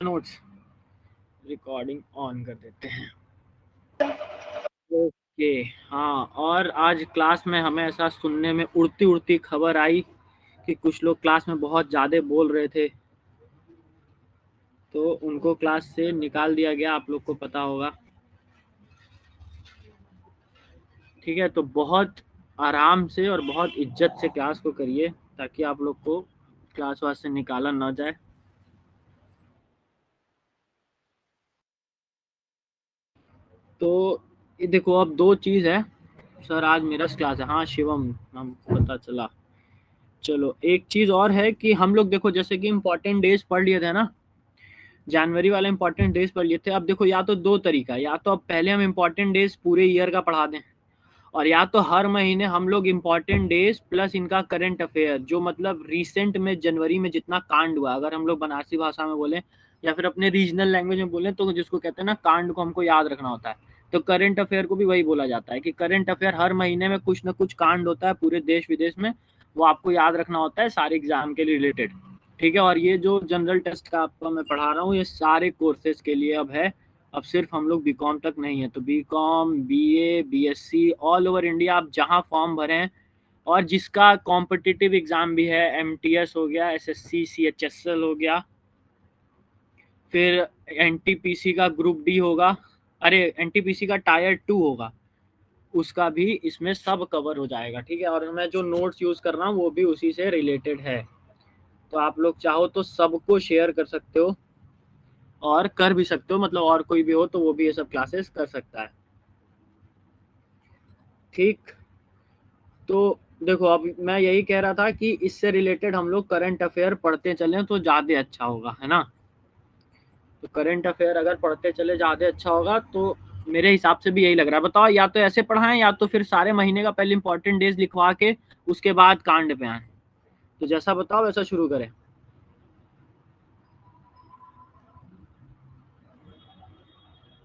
Notes recording on कर देते हैं। ओके। हाँ, और आज क्लास में हमें ऐसा सुनने में उड़ती उड़ती खबर आई कि कुछ लोग क्लास में बहुत ज़्यादा बोल रहे थे, तो उनको क्लास से निकाल दिया गया। आप लोग को पता होगा, ठीक है। तो बहुत आराम से और बहुत इज्जत से क्लास को करिए, ताकि आप लोग को क्लास वास से निकाला ना जाए। तो ये देखो, अब दो चीज़ है सर। आज मेरा क्लास है, हाँ शिवम, हमको पता चला। चलो, एक चीज़ और है कि हम लोग देखो, जैसे कि इम्पोर्टेंट डेज पढ़ लिए थे ना, जनवरी वाले इंपॉर्टेंट डेज पढ़ लिए थे। अब देखो, या तो दो तरीका है, या तो अब पहले हम इंपॉर्टेंट डेज पूरे ईयर का पढ़ा दें, और या तो हर महीने हम लोग इम्पॉर्टेंट डेज प्लस इनका करंट अफेयर, जो मतलब रिसेंट में जनवरी में जितना कांड हुआ, अगर हम लोग बनारसी भाषा में बोलें या फिर अपने रीजनल लैंग्वेज में बोलें, तो जिसको कहते हैं ना, कांड को हमको याद रखना होता है। तो करंट अफेयर को भी वही बोला जाता है कि करंट अफेयर हर महीने में कुछ ना कुछ कांड होता है पूरे देश विदेश में, वो आपको याद रखना होता है सारे एग्जाम के लिए रिलेटेड, ठीक है। और ये जो जनरल टेस्ट का आपको मैं पढ़ा रहा हूँ, ये सारे कोर्सेज के लिए अब है। अब सिर्फ हम लोग बीकॉम तक नहीं है, तो BCom, BA, BSc, all over India आप जहाँ फॉर्म भरें, और जिसका कॉम्पिटिटिव एग्जाम भी है, एमटीएस हो गया, एसएससी, सीएचएसएल हो गया, फिर एनटीपीसी का ग्रुप डी होगा, अरे एनटीपीसी का टायर 2 होगा, उसका भी इसमें सब कवर हो जाएगा, ठीक है। और मैं जो नोट्स यूज कर रहा हूँ वो भी उसी से रिलेटेड है। तो आप लोग चाहो तो सबको शेयर कर सकते हो, और कर भी सकते हो, मतलब और कोई भी हो तो वो भी ये सब क्लासेस कर सकता है, ठीक। तो देखो, अब मैं यही कह रहा था कि इससे रिलेटेड हम लोग करंट अफेयर पढ़ते चलें तो ज़्यादा अच्छा होगा, है ना। तो करंट अफेयर अगर पढ़ते चले ज़्यादा अच्छा होगा, तो मेरे हिसाब से भी यही लग रहा है। बताओ, या तो ऐसे पढ़ाएं, या तो फिर सारे महीने का पहले इंपॉर्टेंट डेज लिखवा के उसके बाद कांड पे आए। तो जैसा बताओ वैसा शुरू करें।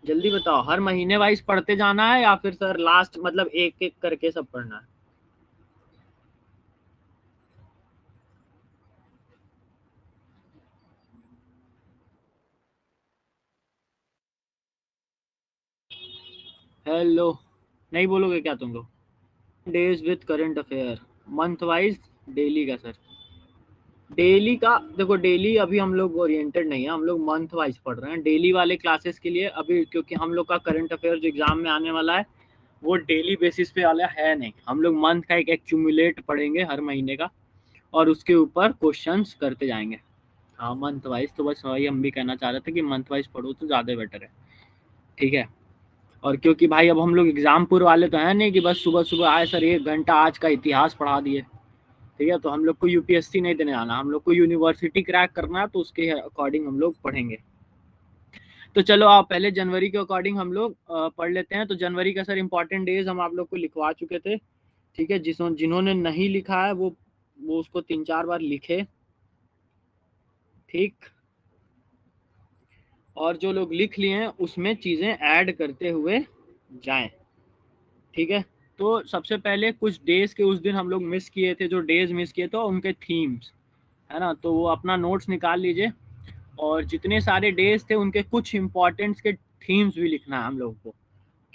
जल्दी बताओ, हर महीने वाइज पढ़ते जाना है, या फिर सर लास्ट मतलब एक एक करके सब पढ़ना है। हेलो, नहीं बोलोगे क्या तुम लोग? Days with current affair, month wise, daily का सर? डेली का देखो, डेली अभी हम लोग ओरिएंटेड नहीं है, हम लोग मंथ वाइज पढ़ रहे हैं डेली वाले क्लासेस के लिए अभी, क्योंकि हम लोग का करंट अफेयर जो एग्जाम में आने वाला है वो डेली बेसिस पे वाला है नहीं। हम लोग मंथ का एक एक्यूमुलेट पढ़ेंगे हर महीने का, और उसके ऊपर क्वेश्चंस करते जाएंगे। हाँ, मंथ वाइज। तो बस वही हम भी कहना चाह रहे थे कि मंथ वाइज पढ़ो तो ज़्यादा बेटर है, ठीक है। और क्योंकि भाई अब हम लोग एग्जामपुर वाले तो हैं नहीं कि बस सुबह सुबह आए सर 1 घंटा आज का इतिहास पढ़ा दिए, ठीक है। तो हम लोग को यूपीएससी नहीं देने आना, हम लोग को यूनिवर्सिटी क्रैक करना है, तो उसके अकॉर्डिंग हम लोग पढ़ेंगे। तो चलो, आप पहले जनवरी के अकॉर्डिंग हम लोग पढ़ लेते हैं। तो जनवरी का सर इंपॉर्टेंट डेज हम आप लोग को लिखवा चुके थे, ठीक है। जिन्होंने नहीं लिखा है वो उसको 3-4 बार लिखे, ठीक। और जो लोग लिख लिए हैं उसमें चीज़ें ऐड करते हुए जाएं, ठीक है। तो सबसे पहले कुछ डेज के उस दिन हम लोग मिस किए थे, जो डेज मिस किए थे उनके थीम्स, है ना। तो वो अपना नोट्स निकाल लीजिए, और जितने सारे डेज थे उनके कुछ इंपॉर्टेंट्स के थीम्स भी लिखना है हम लोगों को,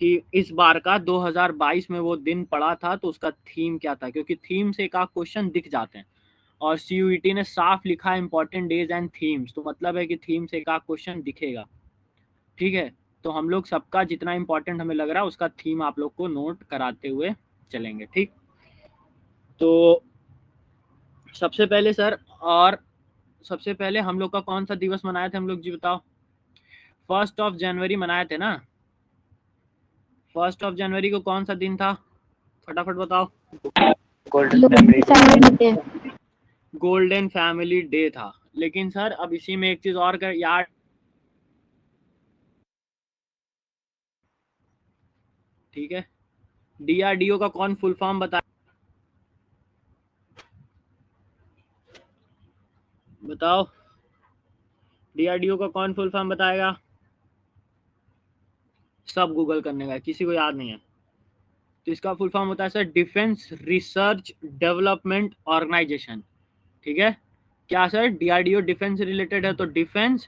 कि इस बार का 2022 में वो दिन पड़ा था तो उसका थीम क्या था, क्योंकि थीम से एक आध क्वेश्चन दिख जाते हैं। और सीयूईटी ने साफ लिखा है इंपॉर्टेंट डेज एंड थीम्स, तो मतलब है कि थीम से एक आध क्वेश्चन दिखेगा, ठीक है। तो हम लोग सबका जितना इंपॉर्टेंट हमें लग रहा है उसका थीम आप लोग को नोट कराते हुए चलेंगे, ठीक। तो सबसे पहले सर, और सबसे पहले हम लोग का कौन सा दिवस मनाए थे हम लोग, जी बताओ। 1 जनवरी मनाए थे ना। 1 जनवरी को कौन सा दिन था, फटाफट बताओ। गोल्डन फैमिली डे था। लेकिन सर अब इसी में एक चीज और कर यार, ठीक है। डीआरडीओ का कौन फुल फॉर्म बता, बताओ। डीआरडीओ का कौन फुल फॉर्म बताएगा? सब गूगल करने का, किसी को याद नहीं है। तो इसका फुल फॉर्म होता है sir defence research development organisation, ठीक है। क्या सर, डीआरडीओ डिफेंस से रिलेटेड है, तो defence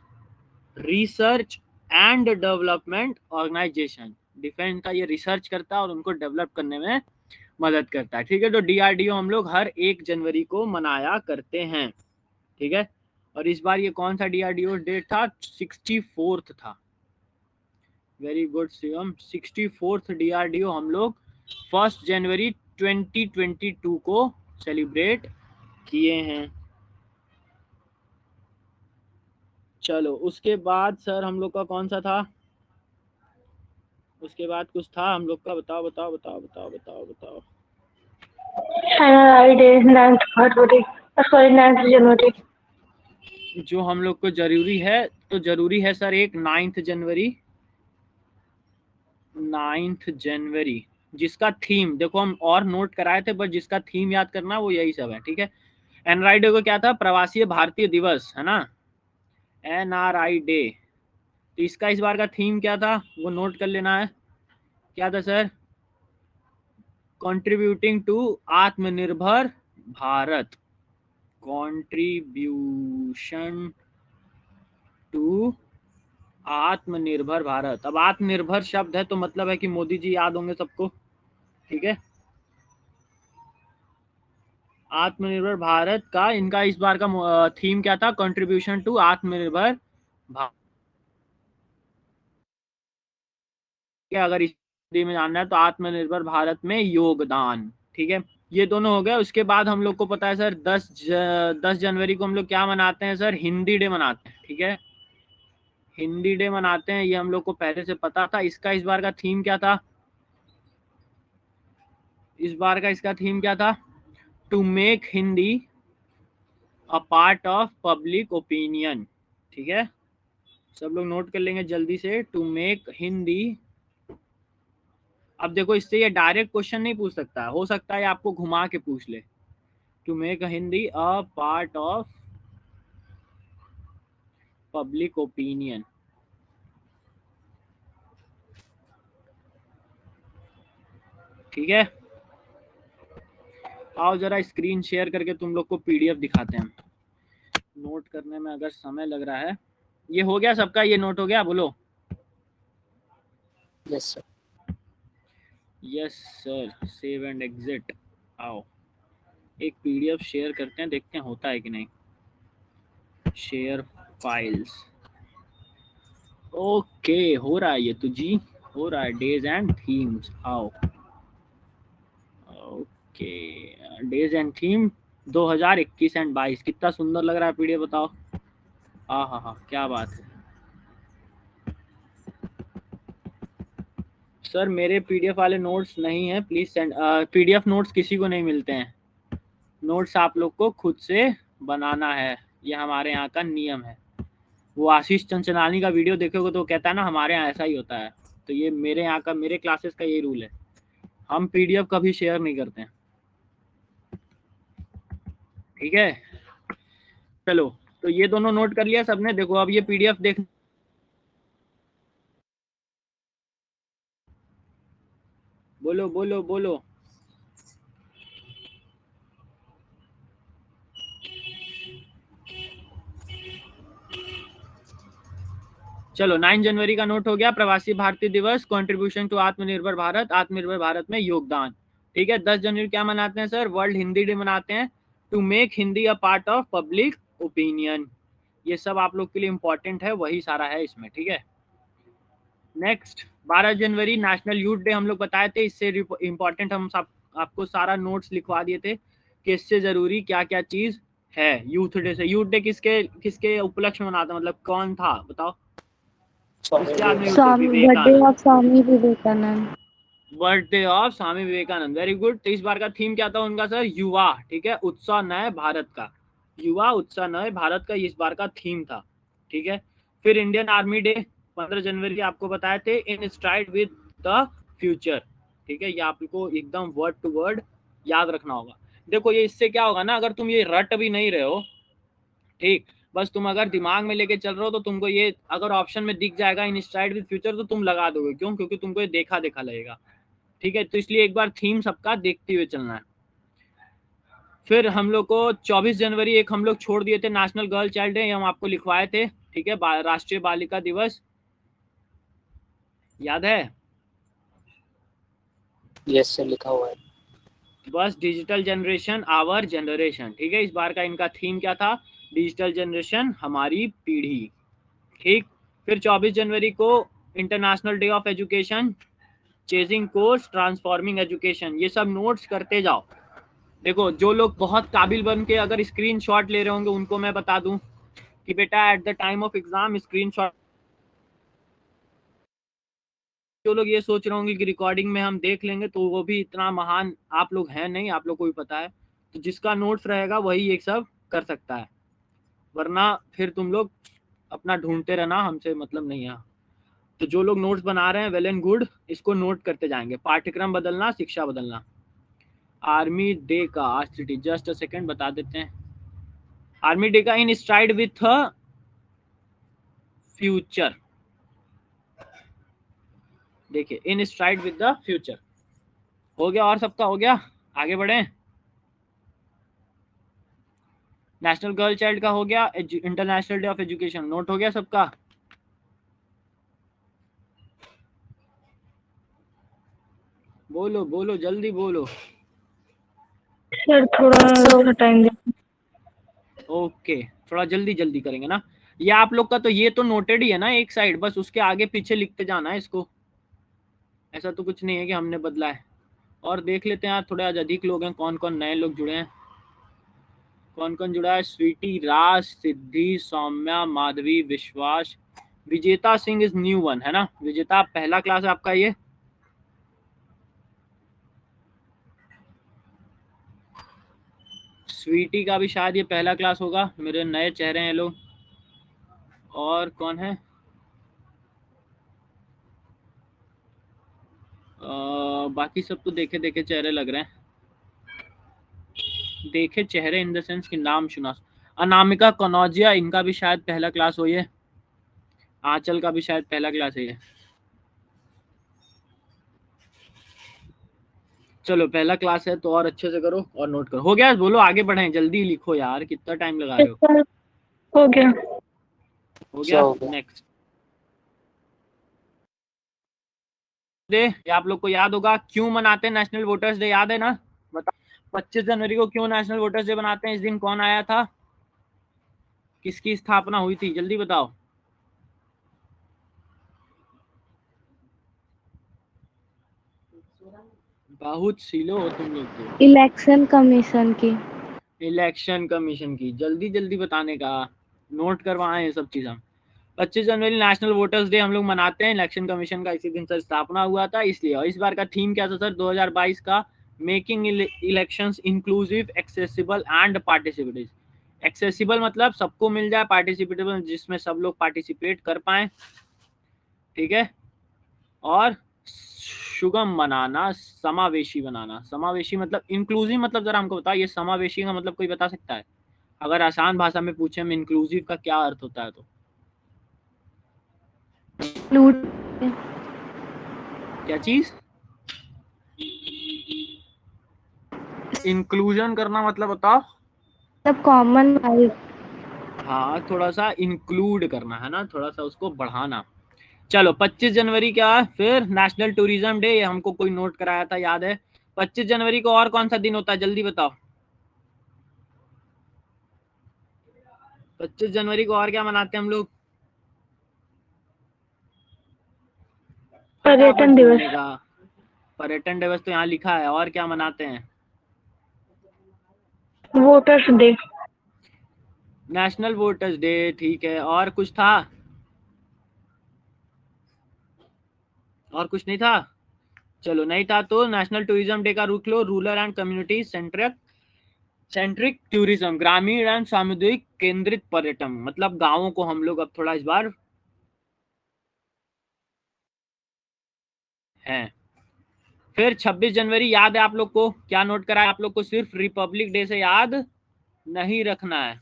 research and development organisation. Defence का ये रिसर्च करता है और उनको डेवलप करने में मदद करता है। ठीक है, तो डीआरडीओ हम लोग हर 1 जनवरी को मनाया करते हैं। ठीक है, और इस बार ये कौन सा डीआरडीओ डेट था? 64th था। Very good Shivam, 64th DRDO हम लोग 1 जनवरी 2022 को सेलिब्रेट किए हैं। चलो उसके बाद सर हम लोग का कौन सा था? उसके बाद कुछ था हम लोग का, बताओ बताओ बताओ बताओ बताओ बताओ। जनवरी। जो हम लोग को जरूरी है, तो जरूरी है सर एक 9 जनवरी। 9 जनवरी जिसका थीम देखो हम और नोट कराए थे, बट जिसका थीम याद करना वो यही सब है। ठीक है, एनआरआई डे को क्या था? प्रवासी भारतीय दिवस है ना, एनआरआई डे। तो इसका इस बार का थीम क्या था वो नोट कर लेना है। क्या था सर? कंट्रीब्यूटिंग टू आत्मनिर्भर भारत। कंट्रीब्यूशन टू आत्मनिर्भर भारत। अब आत्मनिर्भर शब्द है तो मतलब है कि मोदी जी याद होंगे सबको। ठीक है, आत्मनिर्भर भारत का इनका इस बार का थीम क्या था? कंट्रीब्यूशन टू आत्मनिर्भर भारत। अगर इस हिंदी में जानना है तो आत्मनिर्भर भारत में योगदान। ठीक है, ये दोनों हो गए। उसके बाद हम लोग को पता है सर 10 जनवरी को हम लोग क्या मनाते हैं सर? हिंदी डे मनाते हैं। ठीक है, हिंदी डे मनाते हैं, ये हम लोग को पहले से पता था। इसका इस बार का थीम क्या था? इस बार का इसका थीम क्या था? To make Hindi a part of public opinion. ठीक है, सब लोग नोट कर लेंगे जल्दी से, टू मेक हिंदी। अब देखो इससे ये डायरेक्ट क्वेश्चन नहीं पूछ सकता, हो सकता है आपको घुमा के पूछ ले। To make Hindi a part of public opinion. ठीक है, आओ जरा स्क्रीन शेयर करके तुम लोग को पीडीएफ दिखाते हैं। नोट करने में अगर समय लग रहा है। ये हो गया सबका? ये नोट हो गया? बोलो yes sir. Yes sir, save and exit. आओ एक पीडीएफ शेयर करते हैं, देखते हैं होता है कि नहीं। Share files. ओके हो रहा है ये तो जी, हो रहा है। डेज एंड थीम्स, आओ। Okay, days and theme 2021 and 22। कितना सुंदर लग रहा है पीडीएफ, बताओ। हाँ हाँ हाँ, क्या बात है सर। मेरे पीडीएफ वाले नोट्स नहीं है, प्लीज सेंड। पीडीएफ नोट्स किसी को नहीं मिलते हैं। नोट्स आप लोग को खुद से बनाना है, ये हमारे यहाँ का नियम है। वो आशीष चंचलानी का वीडियो देखोगे तो कहता है ना हमारे यहाँ ऐसा ही होता है। तो ये मेरे यहाँ का, मेरे क्लासेस का यही रूल है, हम पीडीएफ कभी शेयर नहीं करते हैं। ठीक है, चलो तो ये दोनों नोट कर लिया सबने। देखो अब ये पीडीएफ देख, बोलो बोलो बोलो। चलो 9 जनवरी का नोट हो गया, प्रवासी भारतीय दिवस, कंट्रीब्यूशन टू आत्मनिर्भर भारत, आत्मनिर्भर भारत में योगदान। ठीक है, 10 जनवरी क्या मनाते हैं सर? वर्ल्ड हिंदी डे मनाते हैं, to make Hindi a part of public opinion. ये सब आप लोग के लिए इंपॉर्टेंट है, वही सारा है इसमें। ठीक है, नेक्स्ट 12 जनवरी नेशनल यूथ डे हम लोग बताए थे। इससे इंपॉर्टेंट हम सब आपको सारा नोट्स लिखवा दिए थे कि इससे जरूरी क्या क्या चीज है यूथ डे से। यूथ डे किसके किसके उपलक्ष्य में मनाता, मतलब कौन था बताओ? किसके याद में youth day? Birthday Vivekananda. Of Swami Vivekananda. Birthday of Swami Vivekananda, very good. तो इस बार का थीम क्या था उनका सर? युवा। ठीक है, उत्साह नए भारत का। युवा उत्साह नए भारत का इस बार का थीम था। ठीक है, फिर इंडियन आर्मी डे 15 जनवरी आपको बताए थे, इन स्ट्राइड विद द फ्यूचर। ठीक है, ये आपको एकदम वर्ड टू वर्ड याद रखना होगा। देखो ये इससे क्या होगा ना, अगर तुम ये रट भी नहीं रहे हो, ठीक, बस तुम अगर दिमाग में लेके चल रहे हो तो तुमको ये अगर ऑप्शन में दिख जाएगा इन स्ट्राइड विद फ्यूचर तो तुम लगा दोगे। क्यों? क्योंकि तुमको ये देखा देखा लगेगा। ठीक है, तो इसलिए एक बार थीम सबका देखते हुए चलना है। फिर हम लोग को 24 जनवरी एक हम लोग छोड़ दिए थे, नेशनल गर्ल चाइल्ड डे, हम आपको लिखवाए थे, ठीक है, राष्ट्रीय बालिका दिवस, याद है? यस सर, लिखा हुआ है। बस डिजिटल जनरेशन आवर जनरेशन, ठीक है, इस बार का इनका थीम क्या था? डिजिटल जनरेशन हमारी पीढ़ी, ठीक। फिर 24 जनवरी को international day of education, chasing course transforming education, ये सब नोट्स करते जाओ। देखो जो लोग बहुत काबिल बन के अगर स्क्रीनशॉट ले रहे होंगे उनको मैं बता दूं कि बेटा at the time of exam screenshot, जो लोग ये सोच रहे होंगे कि रिकॉर्डिंग में हम देख लेंगे तो वो भी इतना महान आप लोग हैं नहीं, आप लोग को भी पता है, तो जिसका नोट्स रहेगा वही ये सब कर सकता है, वरना फिर तुम लोग अपना ढूंढते रहना, हमसे मतलब नहीं है। तो जो लोग नोट्स बना रहे हैं वेल एंड गुड, इसको नोट करते जाएंगे। पाठ्यक्रम बदलना, शिक्षा बदलना। आर्मी डे का आज जस्ट अ सेकंड बता देते हैं। आर्मी डे का इन स्ट्राइड विथ फ्यूचर, देखिए इन स्ट्राइड विद द फ्यूचर हो गया, और सबका हो गया, आगे बढ़े। नेशनल गर्ल चाइल्ड का हो गया, international day of education note हो गया सबका। बोलो बोलो जल्दी बोलो। सर थोड़ा टाइम दे। ओके, थोड़ा जल्दी जल्दी करेंगे ना। ये आप लोग का तो ये तो नोटेड ही है ना एक साइड, बस उसके आगे पीछे लिखते जाना है इसको, ऐसा तो कुछ नहीं है कि हमने बदला है। और देख लेते हैं यार, थोड़े आज अधिक लोग हैं, कौन कौन नए लोग जुड़े हैं, कौन कौन जुड़ा है? स्वीटी, राज, सिद्धि, सौम्या, माधवी, विश्वास, विजेता सिंह इज न्यू वन है ना? विजेता पहला क्लास है आपका ये? स्वीटी का भी शायद ये पहला क्लास होगा, मेरे नए चेहरे हैं लोग। और कौन है? बाकी सब तो देखे देखे चेहरे लग रहे हैं, देखे चेहरे इन द सेंस कि नाम सुना। अनामिका, कनौजिया, इनका भी शायद पहला क्लास हो ये। आंचल का भी शायद पहला क्लास है ये। चलो पहला क्लास है तो और अच्छे से करो और नोट करो। हो गया? बोलो आगे बढ़े, जल्दी लिखो यार, कितना टाइम लगा रहे हो? हो गया। हो गया, नेक्स्ट डे, ये आप लोग को याद होगा। क्यों मनाते हैं नेशनल वोटर्स डे, याद है ना? बताओ 25 जनवरी को क्यों नेशनल वोटर्स डे बनाते हैं? इस दिन कौन आया था, किसकी स्थापना हुई थी, जल्दी बताओ। बहुत सीलो हो तुम लोग तो। इलेक्शन कमीशन की। इलेक्शन कमीशन की, जल्दी जल्दी बताने का, नोट करवाएं ये सब चीज़ हम। 25 जनवरी नेशनल वोटर्स डे हम लोग मनाते हैं, इलेक्शन कमीशन का इसी दिन सर स्थापना हुआ था इसलिए। और इस बार का थीम क्या था सर 2022 का? Making elections inclusive, accessible and participative. Accessible मतलब सबको मिल जाए, पार्टिसिपेटेबल जिसमें सब लोग पार्टिसिपेट कर पाए, ठीक है, और सुगम बनाना, समावेशी बनाना। समावेशी मतलब इंक्लूसिव मतलब जरा हमको बताओ, ये समावेशी का मतलब कोई बता सकता है? अगर आसान भाषा में पूछे हम इंक्लूसिव का क्या अर्थ होता है तो? क्या चीज? इंक्लूजन करना मतलब बताओ। सब कॉमन। हाँ, थोड़ा सा इंक्लूड करना है ना, थोड़ा सा उसको बढ़ाना। चलो 25 जनवरी क्या है फिर? नेशनल टूरिज्म डे, ये हमको कोई नोट कराया था, याद है? 25 जनवरी को और कौन सा दिन होता है, जल्दी बताओ। 25 जनवरी को और क्या मनाते हैं हम लोग? पर्यटन दिवस। पर्यटन दिवस तो यहाँ लिखा है, और क्या मनाते हैं? Voters day. National voters day, ठीक है, और कुछ था? और कुछ नहीं था? चलो नहीं था तो नेशनल टूरिज्म डे का रुख लो। Rural and community centric tourism, ग्रामीण एंड सामुदायिक केंद्रित पर्यटन, मतलब गांवों को हम लोग अब थोड़ा इस बार हैं। फिर 26 जनवरी याद है आप लोग को? क्या नोट करा है आप लोग को? सिर्फ रिपब्लिक डे से याद नहीं रखना है,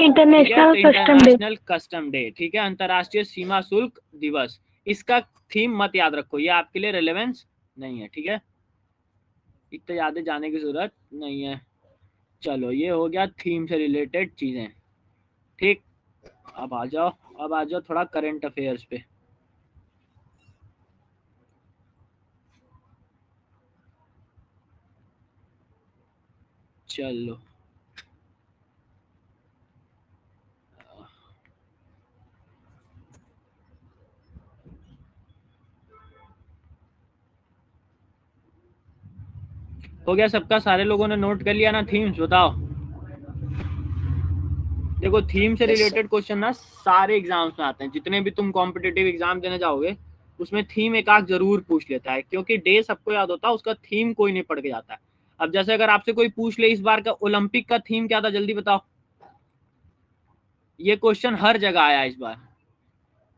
international custom day. International custom day, ठीक है, अंतरराष्ट्रीय सीमा शुल्क दिवस। इसका थीम मत याद रखो, ये आपके लिए रेलेवेंस नहीं है, ठीक है। इतने ज़्यादा जाने की जरूरत नहीं है। चलो ये हो गया थीम से रिलेटेड चीज़ें, ठीक। अब आ जाओ थोड़ा करंट अफेयर्स पे। चलो हो गया सबका, सारे लोगों ने नोट कर लिया ना थीम्स? बताओ। देखो थीम से रिलेटेड क्वेश्चन ना सारे एग्जाम्स में आते हैं, जितने भी तुम कॉम्पिटिटिव एग्जाम देने जाओगे उसमें थीम एक आध जरूर पूछ लेता है, क्योंकि डे सबको याद होता है, उसका थीम कोई नहीं पढ़ के जाता है। अब जैसे अगर आपसे कोई पूछ ले इस बार का ओलंपिक का थीम क्या था, जल्दी बताओ। ये क्वेश्चन हर जगह आया इस बार,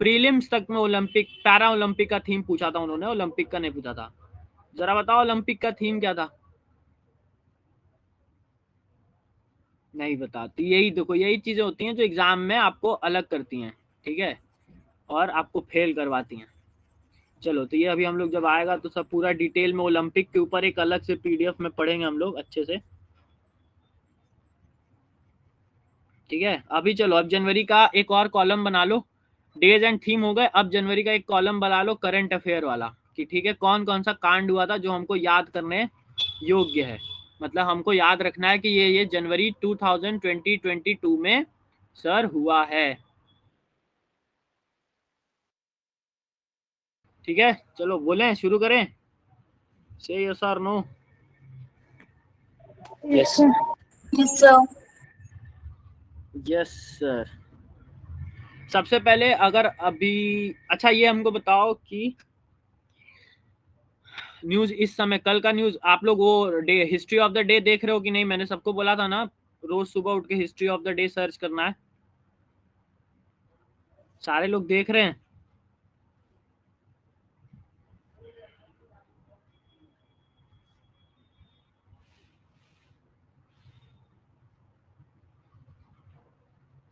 प्रीलिम्स तक में ओलंपिक, पैरा ओलंपिक का थीम पूछा था उन्होंने, ओलंपिक का नहीं पूछा था। जरा बताओ ओलंपिक का थीम क्या था? नहीं बताती। यही देखो, यही चीजें होती हैं जो एग्जाम में आपको अलग करती हैं, ठीक है, और आपको फेल करवाती हैं। चलो तो ये अभी हम लोग जब आएगा तो सब पूरा डिटेल में ओलंपिक के ऊपर एक अलग से पीडीएफ में पढ़ेंगे हम लोग अच्छे से, ठीक है। अभी चलो, अब जनवरी का एक और कॉलम बना लो, डेज एंड थीम हो गए, अब जनवरी का एक कॉलम बना लो करंट अफेयर वाला, कि ठीक है कौन कौन सा कांड हुआ था जो हमको याद करने योग्य है, मतलब हमको याद रखना है कि ये जनवरी 2022 में सर हुआ है, ठीक है। चलो बोलें, शुरू करें, से यस और no? Yes Yes, sir. Yes sir. सबसे पहले अगर अभी, अच्छा ये हमको बताओ कि न्यूज इस समय, कल का न्यूज आप लोग वो day history of the day देख रहे हो कि नहीं? मैंने सबको बोला था ना रोज सुबह उठ के history of the day search करना है। सारे लोग देख रहे हैं?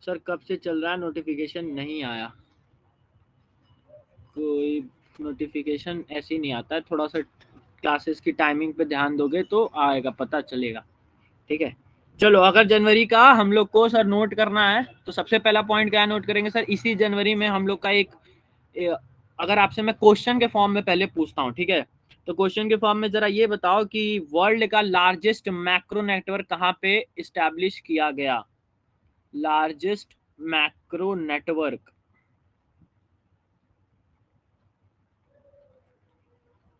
सर कब से चल रहा है, नोटिफिकेशन नहीं आया? कोई नोटिफिकेशन ऐसे ही नहीं आता है, थोड़ा सा क्लासेस की टाइमिंग पे ध्यान दोगे तो आएगा, पता चलेगा, ठीक है। चलो अगर जनवरी का हम लोग को सर नोट करना है तो सबसे पहला पॉइंट क्या नोट करेंगे सर? इसी जनवरी में हम लोग का एक, अगर आपसे मैं क्वेश्चन के फॉर्म में पहले पूछता हूँ, ठीक है, तो क्वेश्चन के फॉर्म में जरा ये बताओ कि वर्ल्ड का लार्जेस्ट मैक्रो नेटवर्क कहाँ पे इस्टेब्लिश किया गया? Largest macro network,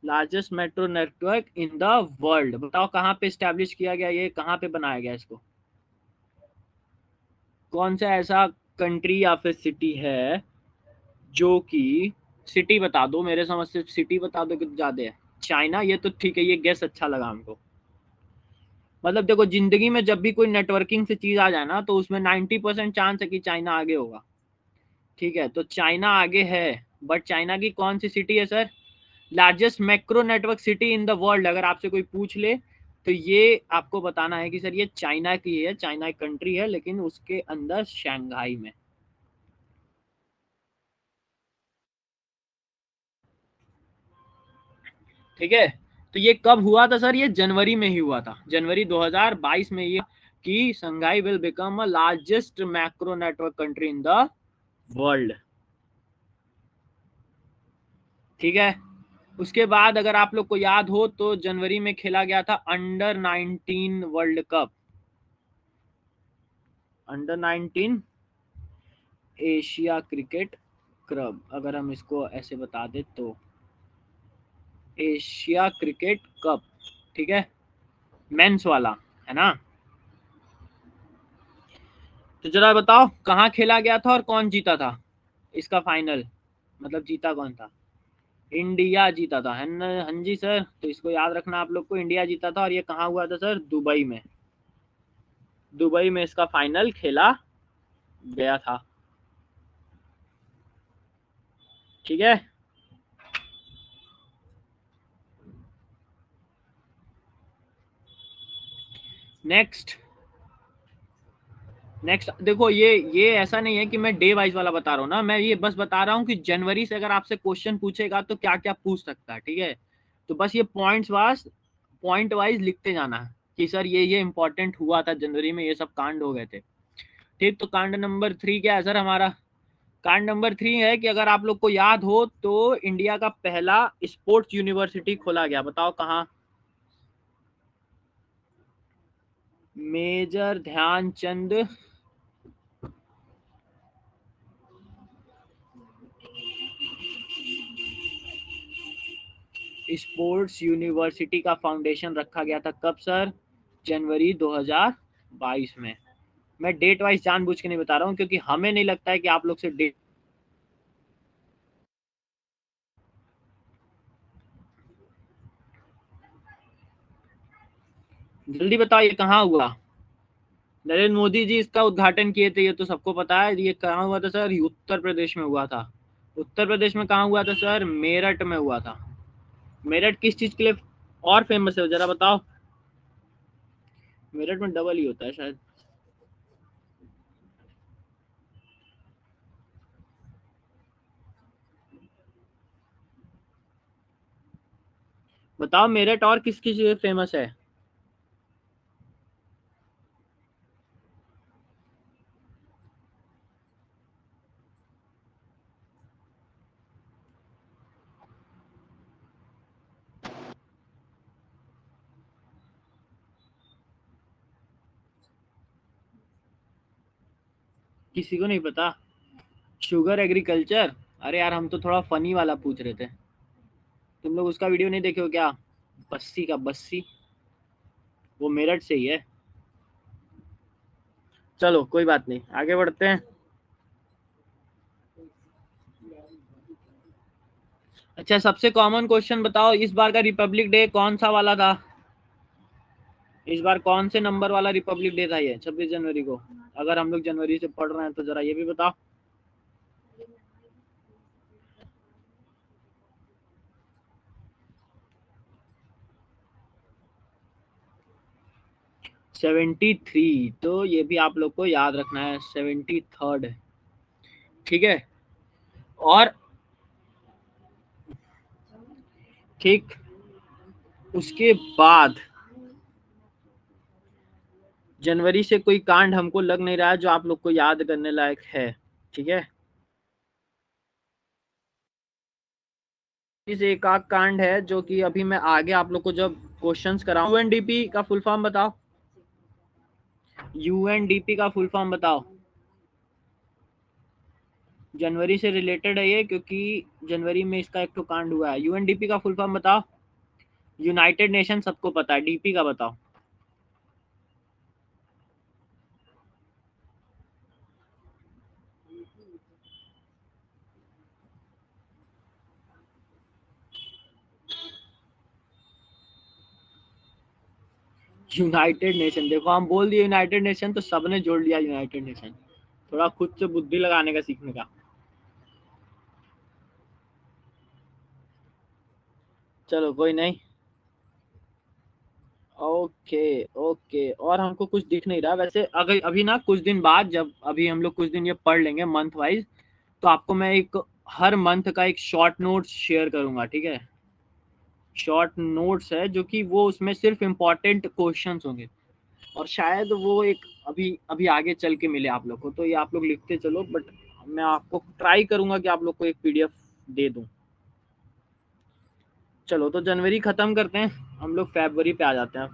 largest metro network in the world, बताओ कहाँ पे इस्टेब्लिश किया गया, ये कहाँ पे बनाया गया इसको? कौन सा ऐसा कंट्री या फिर सिटी है जो कि, सिटी बता दो, मेरे समझ से सिटी बता दो कि ज्यादा है। चाइना, ये तो ठीक है, ये गेस अच्छा लगा हमको। मतलब देखो जिंदगी में जब भी कोई नेटवर्किंग से चीज आ जाए ना तो उसमें 90% चांस है कि चाइना आगे होगा, ठीक है, तो चाइना आगे है। बट चाइना की कौन सी सिटी है sir largest macro network city in the world? अगर आपसे कोई पूछ ले तो ये आपको बताना है कि सर ये चाइना की है, चाइना एक कंट्री है लेकिन उसके अंदर शंघाई में, ठीक है। तो ये कब हुआ था सर? ये जनवरी में ही हुआ था, जनवरी 2022 में ये, कि Shanghai will become a largest macro network country in the world, ठीक है। उसके बाद अगर आप लोग को याद हो तो जनवरी में खेला गया था under 19 world cup, under 19 Asia cricket club, अगर हम इसको ऐसे बता दे तो एशिया क्रिकेट कप, ठीक है, मेंस वाला, है ना। तो जरा बताओ कहाँ खेला गया था और कौन जीता था इसका फाइनल, मतलब जीता कौन था? इंडिया जीता था, है ना? हाँ जी सर, तो इसको याद रखना आप लोग को, इंडिया जीता था, और ये कहाँ हुआ था सर? दुबई में, दुबई में इसका फाइनल खेला गया था, ठीक है। नेक्स्ट, नेक्स्ट देखो, ये ऐसा नहीं है कि मैं डे वाइज वाला बता रहा हूँ ना, मैं ये बस बता रहा हूँ कि जनवरी से अगर आपसे क्वेश्चन पूछेगा तो क्या क्या पूछ सकता है, ठीक है। तो बस ये पॉइंट वाइज लिखते जाना है कि सर ये इंपॉर्टेंट हुआ था जनवरी में, ये सब कांड हो गए थे। ठीक, तो कांड नंबर 3 क्या है सर हमारा? कांड नंबर 3 है कि अगर आप लोग को याद हो तो इंडिया का पहला स्पोर्ट्स यूनिवर्सिटी खोला गया। बताओ कहाँ? मेजर ध्यानचंद स्पोर्ट्स यूनिवर्सिटी का फाउंडेशन रखा गया था। कब सर? जनवरी 2022 में। मैं डेट वाइज जानबूझ के नहीं बता रहा हूँ क्योंकि हमें नहीं लगता है कि आप लोग से डेट। जल्दी बताओ ये कहाँ हुआ? नरेंद्र मोदी जी इसका उद्घाटन किए थे, ये तो सबको पता है। ये कहाँ हुआ था सर? उत्तर प्रदेश में हुआ था। उत्तर प्रदेश में कहाँ हुआ था सर? मेरठ में हुआ था। मेरठ किस चीज के लिए और फेमस है जरा बताओ? मेरठ में डबल ही होता है शायद। बताओ मेरठ और किस किस लिए फेमस है? किसी को नहीं पता? Sugar agriculture? अरे यार हम तो थोड़ा फनी वाला पूछ रहे थे। तुम लोग उसका वीडियो नहीं देखे हो क्या? बस्सी का, बस्सी, वो मेरठ से ही है। चलो कोई बात नहीं, आगे बढ़ते हैं। अच्छा, सबसे कॉमन क्वेश्चन बताओ, इस बार का रिपब्लिक डे कौन सा वाला था? इस बार कौन से नंबर वाला रिपब्लिक डे था ये 26 जनवरी को? अगर हम लोग जनवरी से पढ़ रहे हैं तो जरा ये भी बताओ। Seventy three. तो ये भी आप लोग को याद रखना है, 73rd। ठीक है। और ठीक उसके बाद जनवरी से कोई कांड हमको लग नहीं रहा है जो आप लोग को याद करने लायक है। ठीक है। इस एक आध कांड है जो कि अभी मैं आगे आप लोग को जब क्वेश्चंस कराऊं। यूएनडीपी का फुल फॉर्म बताओ। यूएनडीपी का फुल फॉर्म बताओ। जनवरी से रिलेटेड है ये क्योंकि जनवरी में इसका एक तो कांड हुआ है। यूएनडीपी का फुल फॉर्म बताओ। यूनाइटेड नेशन सबको पता है, डीपी का बताओ। यूनाइटेड नेशन, देखो हम बोल दिए यूनाइटेड नेशन तो सबने जोड़ लिया यूनाइटेड नेशन। थोड़ा खुद से बुद्धि लगाने का सीखने का। चलो कोई नहीं। ओके ओके, और हमको कुछ दिख नहीं रहा वैसे। अगर अभी ना कुछ दिन बाद, जब अभी हम लोग कुछ दिन ये पढ़ लेंगे मंथ वाइज, तो आपको मैं एक हर मंथ का एक शॉर्ट नोट्स शेयर करूंगा। ठीक है। शॉर्ट नोट्स है जो कि वो उसमें सिर्फ इम्पोर्टेंट क्वेश्चंस होंगे और शायद वो एक अभी अभी आगे चल के मिले आप लोग को, तो ये आप लोग लिखते चलो। बट मैं आपको ट्राई करूंगा कि आप लोग को एक पीडीएफ दे दूं। चलो तो जनवरी खत्म करते हैं, हम लोग फरवरी पे आ जाते हैं।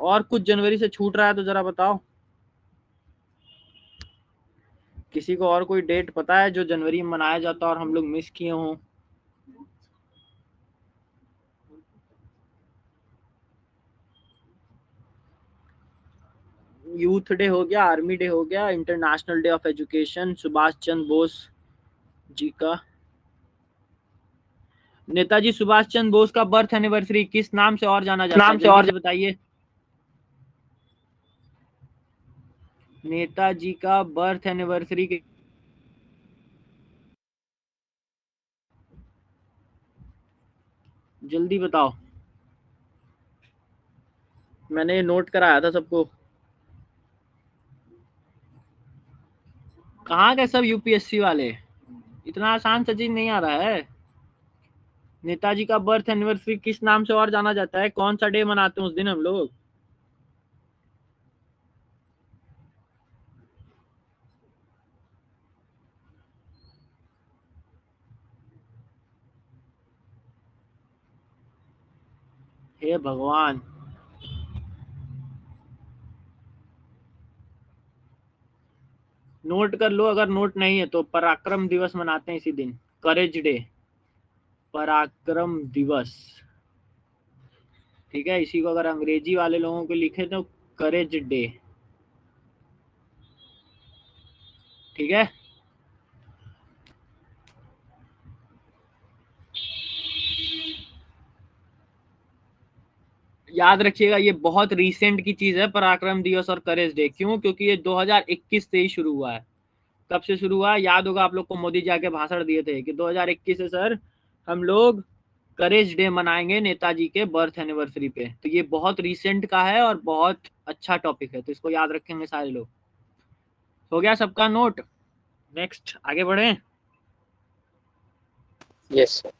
और कुछ जनवरी से छूट रहा है तो जरा बताओ। किसी को और कोई डेट पता है जो जनवरी में मनाया जाता है और हम लोग मिस किए हों? यूथ डे हो गया, आर्मी डे हो गया, international day of education, Subhash Chandra Bose ji का। नेताजी सुभाष चंद्र बोस का बर्थ एनिवर्सरी किस नाम से और जाना जाता है? जल्दी से बताइए। नेताजी का बर्थ एनिवर्सरी के जल्दी बताओ। मैंने ये नोट कराया था सबको। कहाँ गए सब यूपीएससी वाले? इतना आसान सा चीज नहीं आ रहा है। नेताजी का बर्थ एनिवर्सरी किस नाम से और जाना जाता है? कौन सा डे मनाते हैं उस दिन हम लोग? हे भगवान, नोट कर लो, अगर नोट नहीं है तो। पराक्रम दिवस मनाते हैं इसी दिन, करेज डे, पराक्रम दिवस। ठीक है, इसी को अगर अंग्रेजी वाले लोगों को लिखे तो करेज डे। ठीक है, याद रखिएगा ये बहुत रिसेंट की चीज है, पराक्रम दिवस और करेज डे। क्यों? क्योंकि ये 2021 से ही शुरू हुआ है। कब से शुरू हुआ? याद होगा आप लोग को, मोदी जी आके भाषण दिए थे कि 2021 से सर हम लोग करेज डे मनाएंगे नेताजी के बर्थ एनिवर्सरी पे। तो ये बहुत रिसेंट का है और बहुत अच्छा टॉपिक है, तो इसको याद रखेंगे सारे लोग। हो गया सबका नोट? नेक्स्ट आगे बढ़े। Yes sir.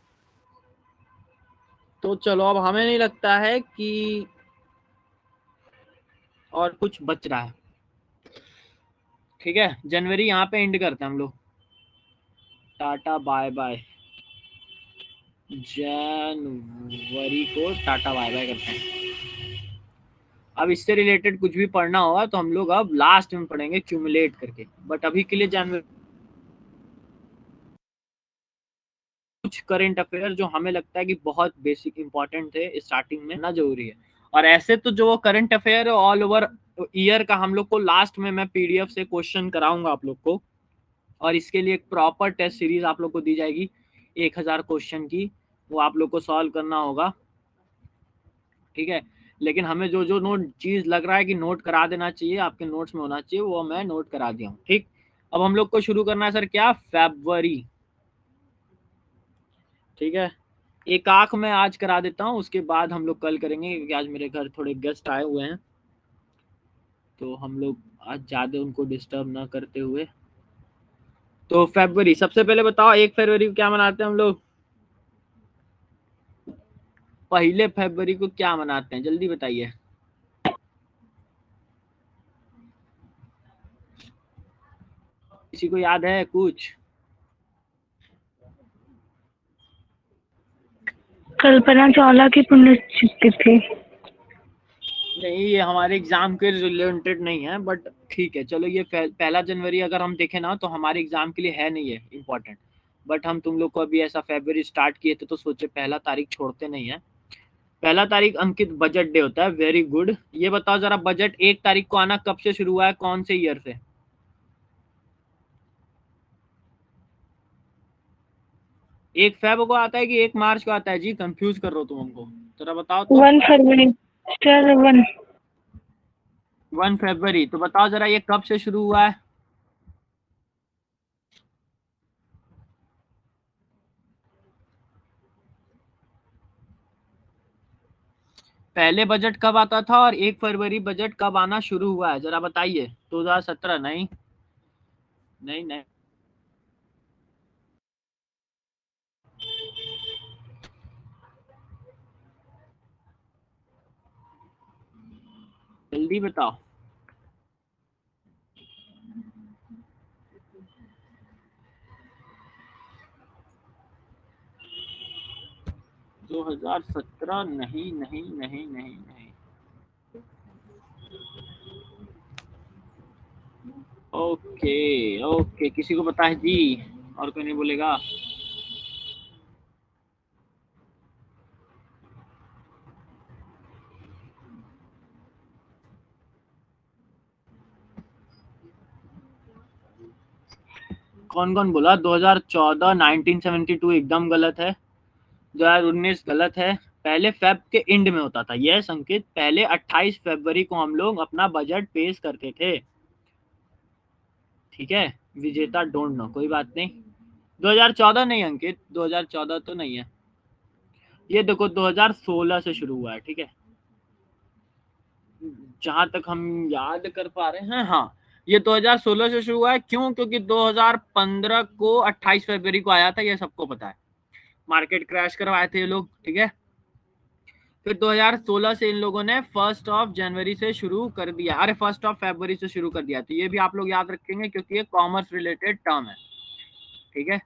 तो चलो, अब हमें नहीं लगता है कि और कुछ बच रहा है। ठीक है, जनवरी यहाँ पे एंड करते हैं हम लोग। Tata bye bye. जनवरी को टाटा बाय बाय करते हैं। अब इससे रिलेटेड कुछ भी पढ़ना होगा तो हम लोग अब लास्ट में पढ़ेंगे क्यूमुलेट करके, बट अभी के लिए जनवरी कुछ करंट अफेयर जो हमें लगता है कि बहुत बेसिक इंपॉर्टेंट थे स्टार्टिंग में ना, जरूरी है। और ऐसे तो जो current affair all over year का हम लोग को लास्ट में मैं पीडीएफ से क्वेश्चन कराऊंगा आप लोग को, और इसके लिए एक प्रॉपर टेस्ट सीरीज आप लोग को दी जाएगी 1000 क्वेश्चन की, वो आप लोग को सॉल्व करना होगा। ठीक है, लेकिन हमें जो जो नोट चीज लग रहा है कि नोट करा देना चाहिए, आपके नोट्स में होना चाहिए, वो मैं नोट करा दिया हूँ। ठीक, अब हम लोग को शुरू करना है सर क्या? फरवरी। ठीक है, एक आंख में आज करा देता हूँ, उसके बाद हम लोग कल करेंगे, क्योंकि आज मेरे घर थोड़े गेस्ट आए हुए हैं, तो हम लोग आज ज़्यादा उनको डिस्टर्ब ना करते हुए। तो फरवरी, सबसे पहले बताओ 1 फरवरी को क्या मनाते हैं हम लोग? पहले फरवरी को क्या मनाते हैं, जल्दी बताइए। किसी को याद है कुछ? कल्पना चावला की पुण्यतिथि थी। नहीं, ये हमारे एग्जाम के रिलेटेड नहीं है, बट ठीक है चलो। ये पहला जनवरी अगर हम देखें ना तो हमारे एग्जाम के लिए है नहीं है इम्पोर्टेंट, बट हम तुम लोग को अभी ऐसा फरवरी स्टार्ट किए थे तो सोचे पहला तारीख छोड़ते नहीं है। पहला तारीख अंकित बजट डे होता है। Very good. ये बताओ जरा, बजट 1 तारीख को आना कब से शुरू हुआ है, कौन से ईयर से? 1 फेब को आता है कि 1 मार्च को आता है? जी कंफ्यूज कर रहे हो तुम हमको, जरा बताओ तो। 1 फरवरी सर, 1 फरवरी। तो बताओ जरा ये कब से शुरू हुआ है? पहले बजट कब आता था और 1 फरवरी बजट कब आना शुरू हुआ है, जरा बताइए। 2017? नहीं नहीं नहीं, जल्दी बताओ। 2017? नहीं नहीं नहीं नहीं नहीं। ओके ओके, किसी को पता है जी? और कोई नहीं बोलेगा? कौन कौन बोला 2014? 1972 एकदम गलत है। 2019 गलत है। पहले फेब के एंड में होता था। यस अंकित, पहले 28 फरवरी को हम लोग अपना बजट पेश करते थे। ठीक है, विजेता डोंट नो, कोई बात नहीं। 2014 नहीं अंकित, 2014 तो नहीं है। ये देखो 2016 से शुरू हुआ है। ठीक है, जहां तक हम याद कर पा रहे हैं, हाँ ये 2016 से शुरू हुआ है। क्यों? क्योंकि 2015 को 28 फरवरी को आया था, ये सबको पता है। मार्केट क्रैश करवाए थे ये लोग, ठीक है। फिर 2016 से इन लोगों ने 1 जनवरी से शुरू कर दिया, अरे 1 फरवरी से शुरू कर दिया। तो ये भी आप लोग याद रखेंगे क्योंकि ये कॉमर्स रिलेटेड टर्म है, ठीक है।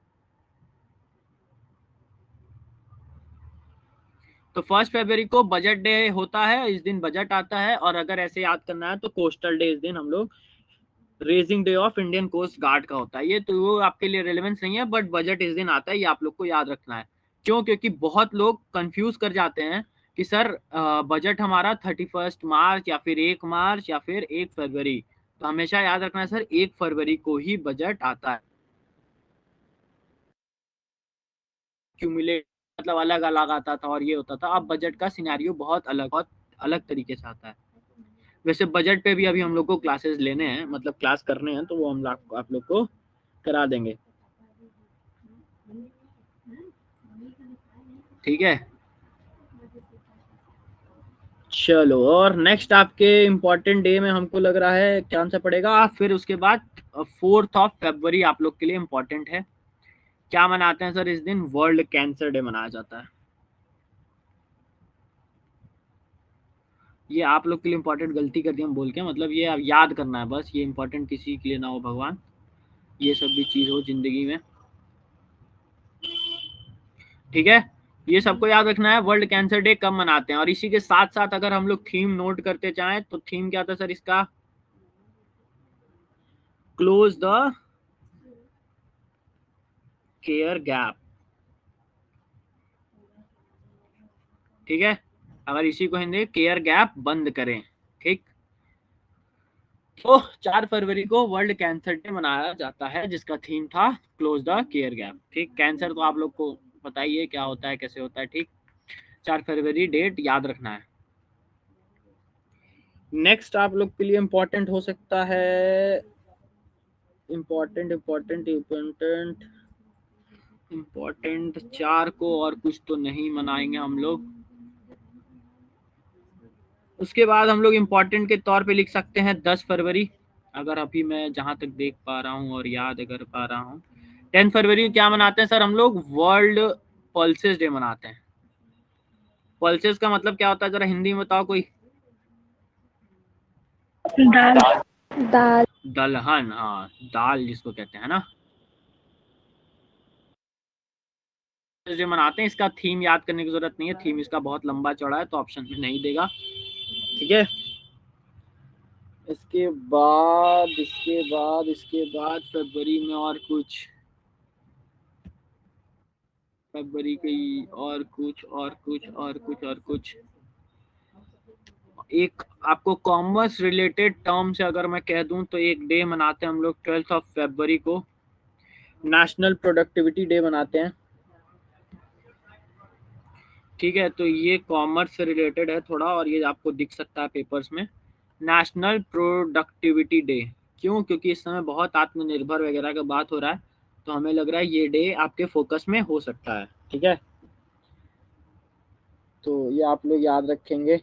तो 1 फरवरी को बजट डे होता है, इस दिन बजट आता है। और अगर ऐसे याद करना है तो कोस्टल डे, इस दिन हम लोग raising day of Indian coast guard का होता है। ये तो वो आपके लिए रेलेवेंस नहीं है, बट बजट इस दिन आता है, ये आप लोग को याद रखना है। क्यों? क्योंकि बहुत लोग कंफ्यूज कर जाते हैं कि सर बजट हमारा 31 मार्च या फिर 1 मार्च या फिर 1 फरवरी। तो हमेशा याद रखना है सर 1 फरवरी को ही बजट आता है। क्यूमुलेट मतलब अलग अलग आता था और ये होता था। अब बजट का सिनेरियो बहुत अलग तरीके से आता है। वैसे बजट पे भी अभी हम लोग को क्लासेस लेने हैं, मतलब क्लास करने हैं, तो वो हम आप लोग को करा देंगे, ठीक है। चलो, और नेक्स्ट आपके इम्पोर्टेंट डे में हमको लग रहा है क्या सा पड़ेगा। फिर उसके बाद 4 फरवरी आप लोग के लिए इम्पोर्टेंट है। क्या मनाते हैं सर इस दिन? वर्ल्ड कैंसर डे मनाया जाता है। ये आप लोग के लिए इम्पोर्टेंट, गलती कर दी हम बोल के, मतलब ये आप याद करना है बस, ये इम्पोर्टेंट किसी के लिए ना हो भगवान, ये सब भी चीज हो जिंदगी में, ठीक है। ये सबको याद रखना है वर्ल्ड कैंसर डे कब मनाते हैं। और इसी के साथ साथ अगर हम लोग थीम नोट करते जाएं तो थीम क्या था सर इसका? क्लोज द केयर गैप, ठीक है। अगर इसी को हिंदी केयर गैप बंद करें, ठीक। तो 4 फरवरी को वर्ल्ड कैंसर डे मनाया जाता है, जिसका थीम था क्लोज द केयर गैप, ठीक। कैंसर तो आप लोग को पता ही है क्या होता है, कैसे होता है, ठीक। 4 फरवरी डेट याद रखना है। नेक्स्ट आप लोग के लिए इम्पोर्टेंट हो सकता है, इम्पोर्टेंट इम्पोर्टेंट इम्पोर्टेंट इम्पोर्टेंट 4 को और कुछ तो नहीं मनाएंगे हम लोग। उसके बाद हम लोग इम्पोर्टेंट के तौर पे लिख सकते हैं 10 फरवरी, अगर अभी मैं जहां तक देख पा रहा हूँ और याद कर पा रहा हूँ। 10 फरवरी क्या मनाते हैं सर हम लोग? वर्ल्ड पल्सेस डे मनाते हैं। पल्सेस का मतलब क्या होता है जरा हिंदी में बताओ कोई? दाल। दाल। दलहन, हाँ दाल जिसको कहते हैं ना, डे मनाते हैं। इसका थीम याद करने की जरूरत नहीं है, थीम इसका बहुत लंबा चौड़ा है तो ऑप्शन में नहीं देगा, ठीक है। इसके बाद फरवरी में और कुछ, फरवरी की और कुछ एक आपको कॉमर्स रिलेटेड टर्म से अगर मैं कह दूं तो एक डे मनाते हैं हम लोग 12 फरवरी को, नेशनल प्रोडक्टिविटी डे मनाते हैं, ठीक है। तो ये कॉमर्स से रिलेटेड है थोड़ा, और ये आपको दिख सकता है पेपर्स में, नेशनल प्रोडक्टिविटी डे। क्यों? क्योंकि इस समय बहुत आत्मनिर्भर वगैरह का बात हो रहा है, तो हमें लग रहा है ये डे आपके फोकस में हो सकता है, ठीक है। तो ये आप लोग याद रखेंगे,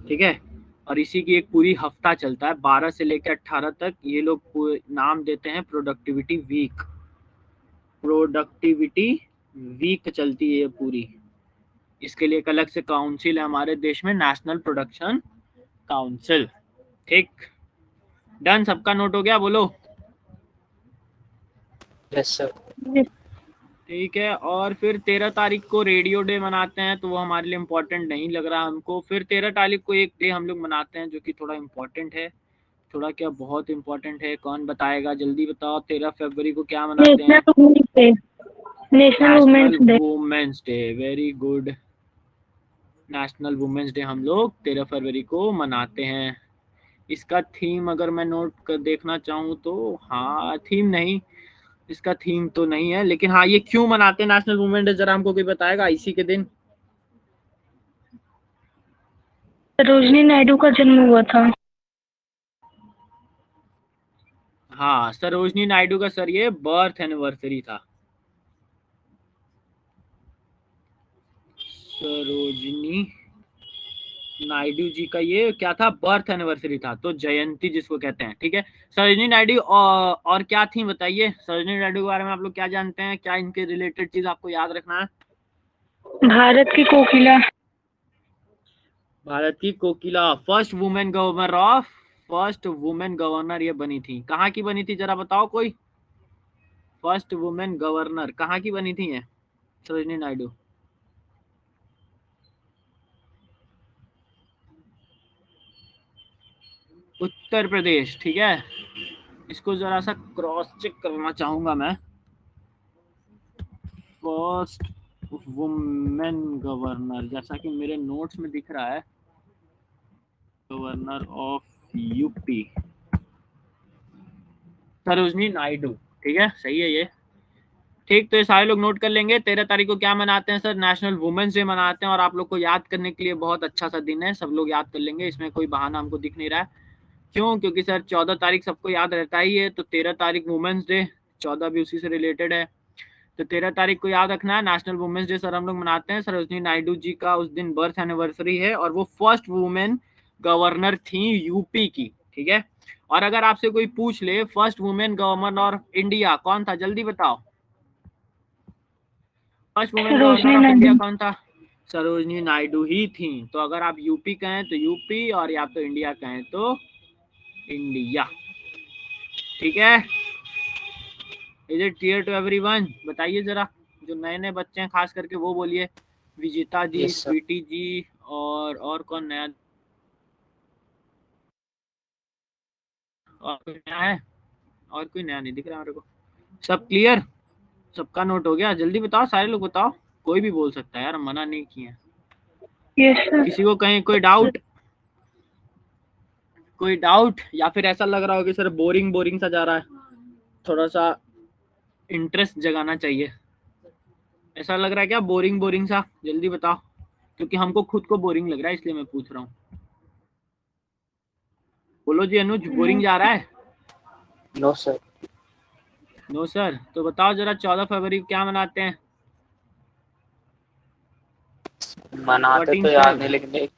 ठीक है। और इसी की एक पूरी हफ्ता चलता है 12 से लेकर 18 तक, ये लोग नाम देते हैं प्रोडक्टिविटी वीक। प्रोडक्टिविटी वीक चलती है ये पूरी। इसके लिए एक अलग से काउंसिल है हमारे देश में, नेशनल प्रोडक्शन काउंसिल, ठीक। डन, सबका नोट हो गया? बोलो यस सर। ठीक है। और फिर 13 तारीख को रेडियो डे मनाते हैं, तो वो हमारे लिए इम्पोर्टेंट नहीं लग रहा हमको। फिर 13 तारीख को एक डे हम लोग मनाते हैं जो कि थोड़ा इम्पोर्टेंट है, थोड़ा क्या बहुत इम्पोर्टेंट है, कौन बताएगा? जल्दी बताओ, 13 फरवरी को क्या मनाते हैं? National women's day. Women's day, very good. National women's day हम लोग 13 फरवरी को मनाते हैं। इसका थीम अगर मैं नोट कर देखना चाहूँ तो, हाँ थीम नहीं, इसका थीम तो नहीं है, लेकिन हाँ ये क्यों मनाते हैं नेशनल वुमेन डे, जरा हमको कोई बताएगा? इसी के दिन सरोजनी नायडू का जन्म हुआ था। हाँ सरोजनी नायडू का सर ये बर्थ एनिवर्सरी था। सरोजनी नायडू जी का ये क्या था, बर्थ एनिवर्सरी था, तो जयंती जिसको कहते हैं, ठीक है। सरोजिनी नायडू और क्या थी बताइए, सरोजिनी नायडू के बारे में आप लोग क्या जानते हैं, क्या इनके रिलेटेड चीज आपको याद रखना है। भारत की कोकिला। भारत की कोकिला, फर्स्ट वुमेन गवर्नर ये बनी थी, कहाँ की बनी थी जरा बताओ कोई। फर्स्ट वुमेन गवर्नर कहाँ की बनी थी ये सरोजिनी नायडू। उत्तर प्रदेश, ठीक है। इसको जरा सा क्रॉस चेक करना चाहूंगा मैं। फर्स्ट वुमेन गवर्नर, जैसा कि मेरे नोट्स में दिख रहा है, governor of UP Sarojini Naidu, ठीक है, सही है ये। ठीक, तो ये सारे लोग नोट कर लेंगे। 13 तारीख को क्या मनाते हैं सर, नेशनल वुमेन्स डे मनाते हैं, और आप लोग को याद करने के लिए बहुत अच्छा सा दिन है, सब लोग याद कर लेंगे, इसमें कोई बहाना हमको दिख नहीं रहा है। क्यों, क्योंकि सर 14 तारीख सबको याद रहता ही है, तो 13 तारीख वुमेन्स डे, 14 भी उसी से रिलेटेड है, तो 13 तारीख को याद रखना है, नेशनल वुमेन्स डे सर हम लोग मनाते हैं। सरोजनी नायडू जी का उस दिन बर्थ एनिवर्सरी है, और वो फर्स्ट वुमेन गवर्नर थी यूपी की, ठीक है। और अगर आपसे कोई पूछ ले first women governor of India कौन था, जल्दी बताओ, first women governor Sarojini of India Naidu. कौन था, सरोजनी नायडू ही थी। तो अगर आप यूपी कहें तो यूपी, और या तो इंडिया कहें तो इंडिया, ठीक है। Is it clear to everyone, बताइए जरा, जो नए नए बच्चे हैं खास करके वो बोलिए, विजेता जी, यस सर। स्वीटी जी, और कौन नया, और कोई नया है, और कोई नया नहीं दिख रहा मेरे को। सब क्लियर, सबका नोट हो गया, जल्दी बताओ सारे लोग बताओ, कोई भी बोल सकता है यार, हम मना नहीं किए हैं। Yes sir. किसी को कहीं कोई डाउट, कोई डाउट, या फिर ऐसा लग रहा हो कि सर बोरिंग बोरिंग सा जा रहा है, थोड़ा सा इंटरेस्ट जगाना चाहिए, ऐसा लग रहा है क्या बोरिंग बोरिंग सा, जल्दी बताओ, क्योंकि हमको खुद को बोरिंग लग रहा है इसलिए मैं पूछ रहा हूँ। बोलो जी अनुज, बोरिंग जा रहा है। No sir. नो सर, तो बताओ जरा 14 फरवरी को क्या मनाते हैं। मनाते तो 14 याद फेब, नहीं, लेकिन एक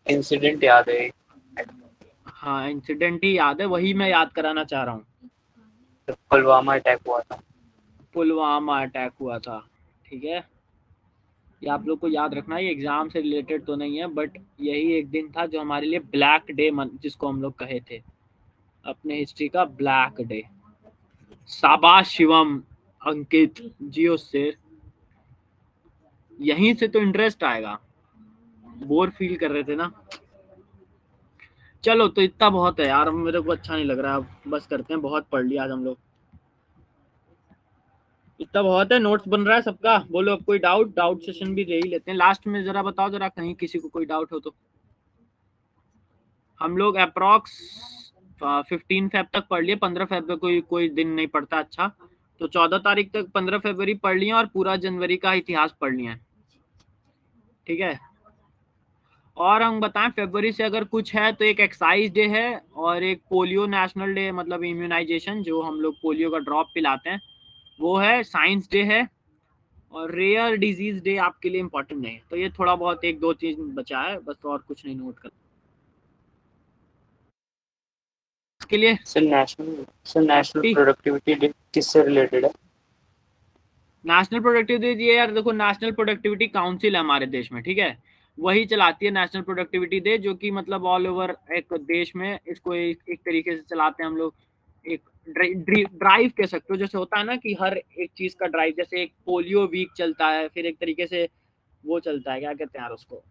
इंसिडेंट याद है। हाँ इंसिडेंट ही याद है, वही मैं याद कराना चाह रहा हूँ। पुलवामा अटैक हुआ था। पुलवामा अटैक हुआ था, ठीक है, ये आप लोग को याद रखना है, ये एग्जाम से रिलेटेड तो नहीं है, बट यही एक दिन था जो हमारे लिए ब्लैक डे जिसको हम लोग कहे थे अपने हिस्ट्री का ब्लैक डे। शाबाश शिवम, अंकित, जियो से, यहीं से तो इंटरेस्ट आएगा, बोर फील कर रहे थे ना। चलो तो इतना बहुत है यार, मेरे को अच्छा नहीं लग रहा, अब बस करते हैं, बहुत पढ़ लिया आज हम लोग, इतना बहुत है, नोट्स बन रहा है सबका। बोलो अब कोई डाउट, डाउट सेशन भी ले ही लेते हैं लास्ट में, जरा बताओ जरा, कहीं किसी को कोई डाउट हो तो। हम लोग अप्रॉक्स 15 फेब तक पढ़ लिए, 15 फेब पे कोई कोई दिन नहीं पढ़ता अच्छा, तो 14 तारीख तक 15 फरवरी पढ़ लिए, और पूरा जनवरी का इतिहास पढ़ लिया है, ठीक है। और हम बताएं फरवरी से अगर कुछ है तो एक एक्साइज डे है, और एक पोलियो नेशनल डे, मतलब इम्यूनाइजेशन, जो हम लोग पोलियो का ड्रॉप पिलाते हैं वो है, साइंस डे है, और रेयर डिजीज डे आपके लिए इंपॉर्टेंट नहीं है। तो ये थोड़ा बहुत एक दो चीज बचा है बस, और कुछ नहीं नोट कर इसके लिए। सर नेशनल प्रोडक्टिविटी डे किससे रिलेटेड है? नेशनल प्रोडक्टिविटी डे यार देखो, नेशनल प्रोडक्टिविटी काउंसिल है हमारे देश में, ठीक है, वही चलाती है नेशनल प्रोडक्टिविटी डे, जो कि मतलब ऑल ओवर एक देश में इसको एक तरीके से चलाते हैं हम लोग, एक ड्राइव कह सकते हो, जैसे होता है ना कि हर एक चीज का ड्राइव, जैसे एक पोलियो वीक चलता है, फिर एक तरीके से वो चलता है, क्या कहते हैं यार उसको,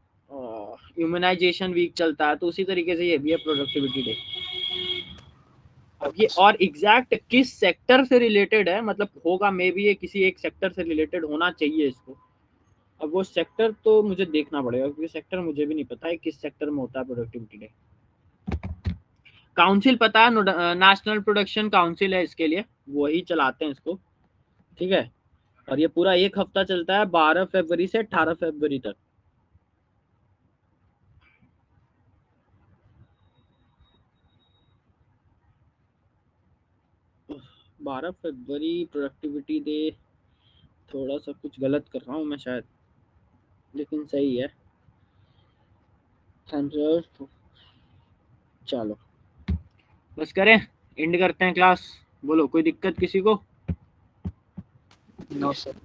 इम्यूनाइजेशन वीक चलता है, तो उसी तरीके से ये भी है प्रोडक्टिविटी डे। अब ये और एग्जैक्ट किस सेक्टर से रिलेटेड है, मतलब होगा मे बी ये किसी एक सेक्टर से रिलेटेड होना चाहिए इसको, अब वो सेक्टर तो मुझे देखना पड़ेगा, क्योंकि सेक्टर मुझे भी नहीं पता है किस सेक्टर में होता है प्रोडक्टिविटी डे। काउंसिल पता है, नेशनल प्रोडक्शन काउंसिल है इसके लिए, वही चलाते हैं इसको, ठीक है। और ये पूरा एक हफ्ता चलता है, 12 फरवरी से 18 फरवरी तक। 12 फरवरी प्रोडक्टिविटी डे, थोड़ा सा कुछ गलत कर रहा हूँ मैं शायद, लेकिन सही है। चलो बस करें, एंड करते हैं क्लास। बोलो कोई दिक्कत किसी को? No sir.